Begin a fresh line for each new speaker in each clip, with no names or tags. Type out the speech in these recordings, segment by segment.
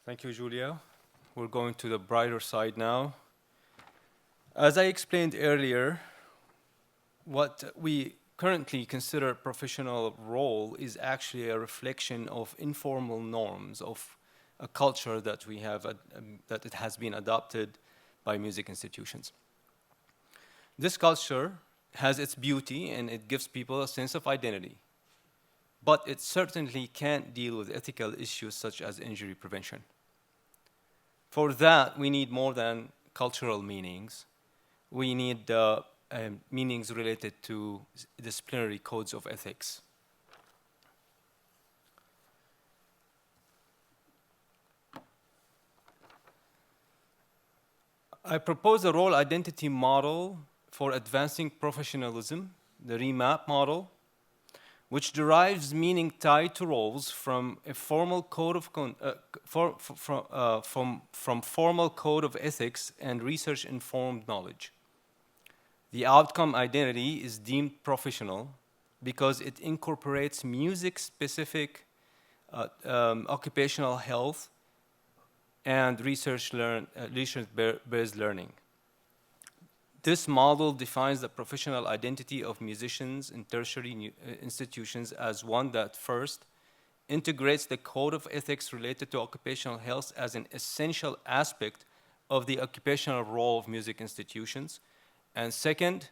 Thank you, Julia. We're going to the brighter side now. As I explained earlier, what we currently consider professional role is actually a reflection of informal norms of a culture that we have, that it has been adopted by music institutions. This culture has its beauty and it gives people a sense of identity, but it certainly can't deal with ethical issues such as injury prevention. For that, we need more than cultural meanings. We need meanings related to disciplinary codes of ethics. I propose a role identity model for advancing professionalism, the REMAP model, which derives meaning tied to roles from a formal code of from formal code of ethics and research-informed knowledge. The outcome identity is deemed professional because it incorporates music-specific occupational health and research-based learning. This model defines the professional identity of musicians in tertiary institutions as one that first integrates the code of ethics related to occupational health as an essential aspect of the occupational role of music institutions, and second,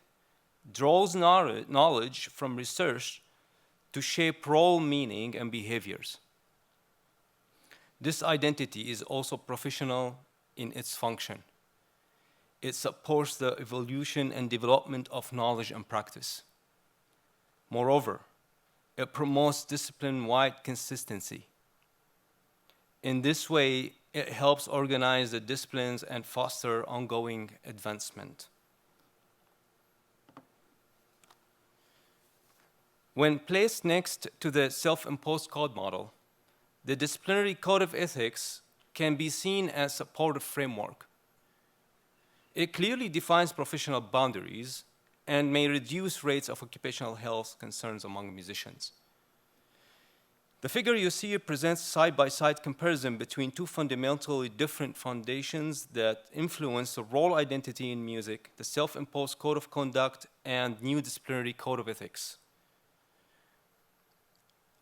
draws knowledge from research to shape role meaning and behaviors. This identity is also professional in its function. It supports the evolution and development of knowledge and practice. Moreover, it promotes discipline-wide consistency. In this way, it helps organize the disciplines and foster ongoing advancement. When placed next to the self-imposed code model, the disciplinary code of ethics can be seen as a supportive framework. It clearly defines professional boundaries and may reduce rates of occupational health concerns among musicians. The figure you see presents side-by-side comparison between two fundamentally different foundations that influence the role identity in music, the self-imposed code of conduct and new disciplinary code of ethics.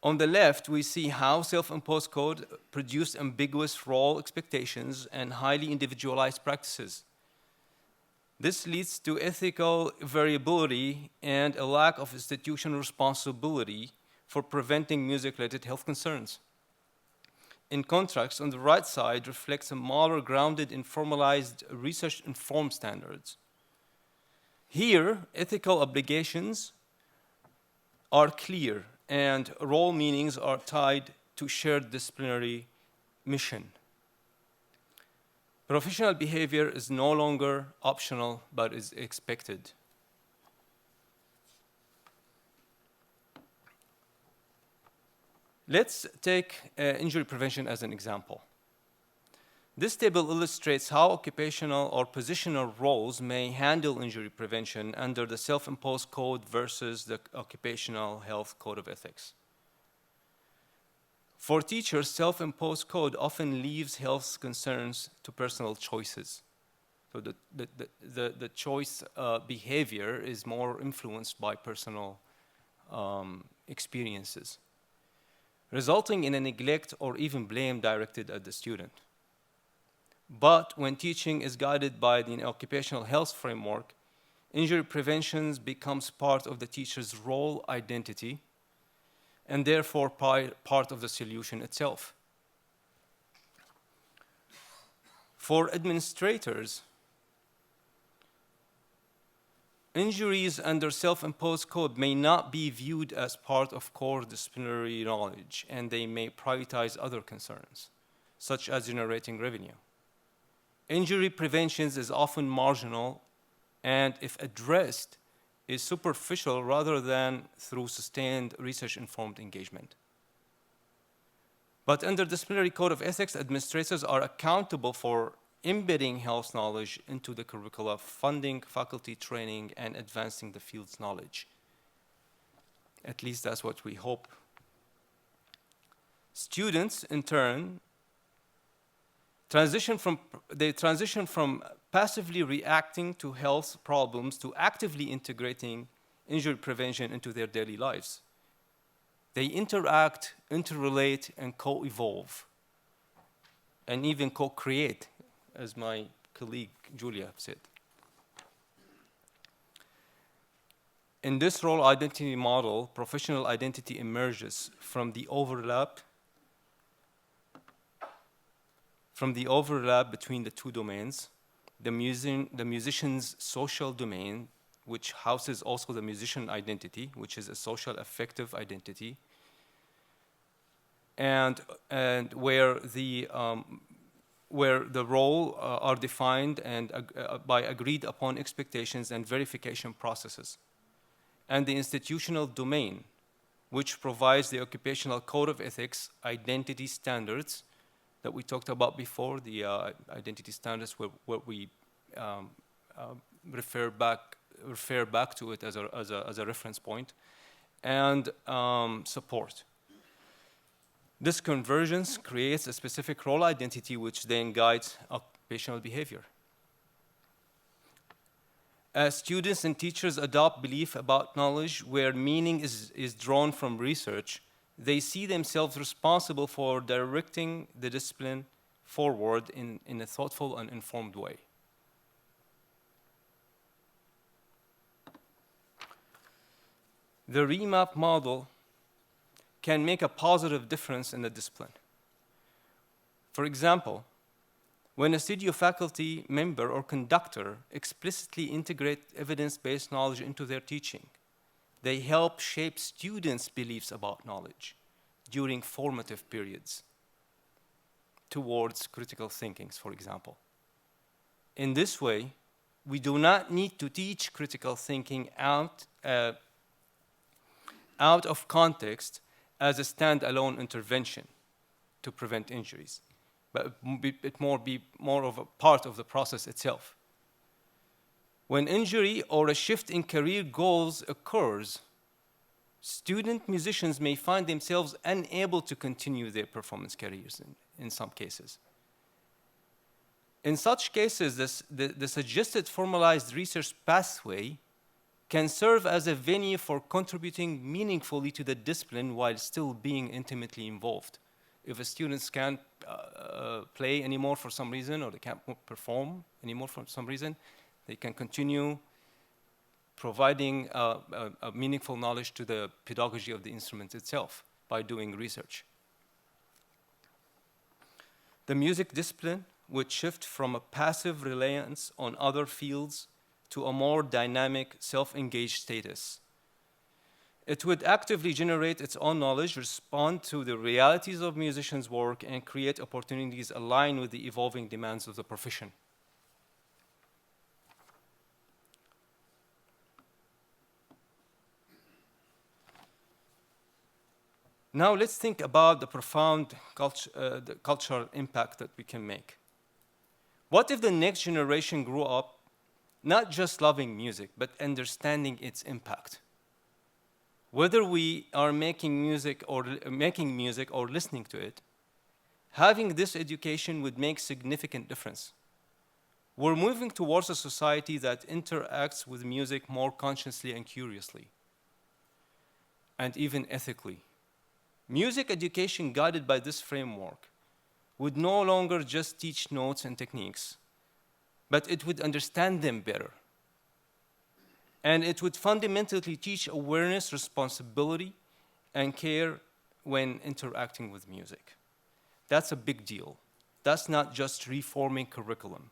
On the left, we see how self-imposed code produced ambiguous role expectations and highly individualized practices. This leads to ethical variability and a lack of institutional responsibility for preventing music-related health concerns. In contrast, on the right side reflects a model grounded in formalized research-informed standards. Here, ethical obligations are clear and role meanings are tied to shared disciplinary mission. Professional behavior is no longer optional, but is expected. Let's take injury prevention as an example. This table illustrates how occupational or positional roles may handle injury prevention under the self-imposed code versus the Occupational Health Code of Ethics. For teachers, self-imposed code often leaves health concerns to personal choices. So the choice behavior is more influenced by personal experiences, resulting in a neglect or even blame directed at the student. But when teaching is guided by the occupational health framework, injury prevention becomes part of the teacher's role identity and therefore part of the solution itself. For administrators, injuries under self-imposed code may not be viewed as part of core disciplinary knowledge, and they may prioritize other concerns, such as generating revenue. Injury prevention is often marginal, and if addressed, is superficial rather than through sustained research-informed engagement. But under disciplinary code of ethics, administrators are accountable for embedding health knowledge into the curricula, funding faculty training, and advancing the field's knowledge. At least that's what we hope. Students, in turn, They transition from passively reacting to health problems to actively integrating injury prevention into their daily lives. They interact, interrelate, and co-evolve, and even co-create, as my colleague Julia said. In this role identity model, professional identity emerges from the overlap between the two domains, the musician's social domain, which houses also the musician identity, which is a social affective identity, and where the role are defined and by agreed upon expectations and verification processes, and the institutional domain, which provides the occupational code of ethics, identity standards that we talked about before, the identity standards where we refer back to it as a reference point, and support. This convergence creates a specific role identity which then guides occupational behavior. As students and teachers adopt belief about knowledge where meaning is drawn from research, they see themselves responsible for directing the discipline forward in a thoughtful and informed way. The remap model can make a positive difference in the discipline. For example, when a studio faculty member or conductor explicitly integrate evidence-based knowledge into their teaching, they help shape students' beliefs about knowledge during formative periods towards critical thinking, for example. In this way, we do not need to teach critical thinking out of context as a standalone intervention to prevent injuries, but it be more of a part of the process itself. When injury or a shift in career goals occurs, student musicians may find themselves unable to continue their performance careers in some cases. In such cases, the suggested formalized research pathway can serve as a venue for contributing meaningfully to the discipline while still being intimately involved. If a student can't play anymore for some reason, or they can't perform anymore for some reason, they can continue providing a meaningful knowledge to the pedagogy of the instrument itself by doing research. The music discipline would shift from a passive reliance on other fields to a more dynamic, self-engaged status. It would actively generate its own knowledge, respond to the realities of musicians' work, and create opportunities aligned with the evolving demands of the profession. Now let's think about the profound the cultural impact that we can make. What if the next generation grew up not just loving music, but understanding its impact? Whether we are making music or listening to it, having this education would make significant difference. We're moving towards a society that interacts with music more consciously and curiously, and even ethically. Music education guided by this framework would no longer just teach notes and techniques, but it would understand them better. And it would fundamentally teach awareness, responsibility, and care when interacting with music. That's a big deal. That's not just reforming curriculum.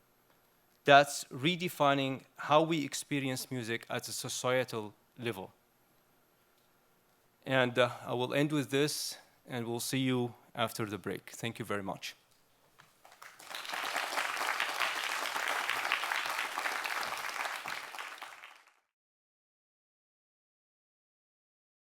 That's redefining how we experience music at a societal level. And I will end with this, and we'll see you after the break. Thank you very much.